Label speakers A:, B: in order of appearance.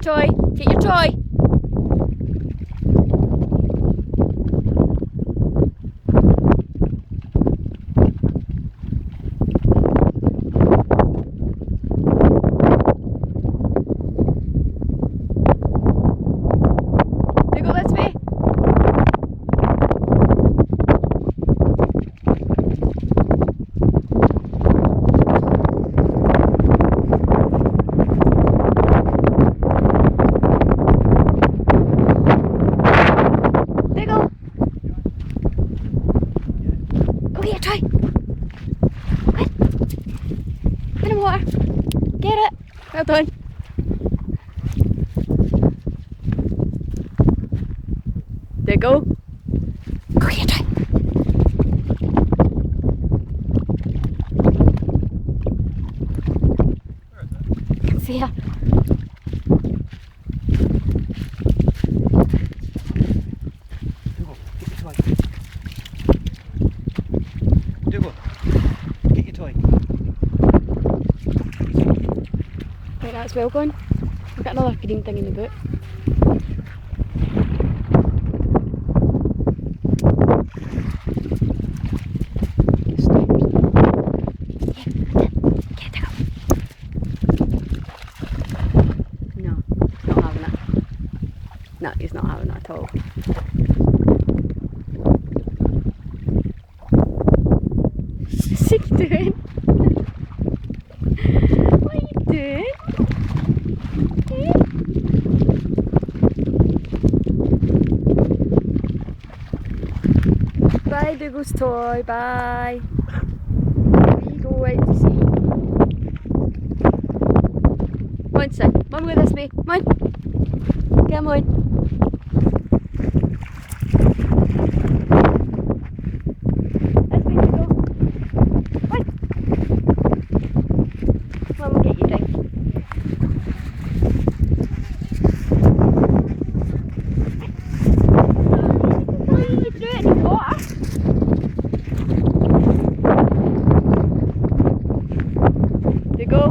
A: Toy, get your toy. Dougal, that's me. Go get your toy. Come in the water. Get it. Well done. There you go. Go get your toy. I can see her.
B: Dougal, get your toy.
A: Right, that's well gone. We've got another green thing in the boot. No, not having it. No, he's not having it at all. What's he doing? What are you doing? Bye, Dougal's toy. Bye. We go out to sea. Come on, son. Mum, with us, mate. Come on. Come on. That's me, Dougal. Come on. Mum will get you down. Why are you doing in water? There you go.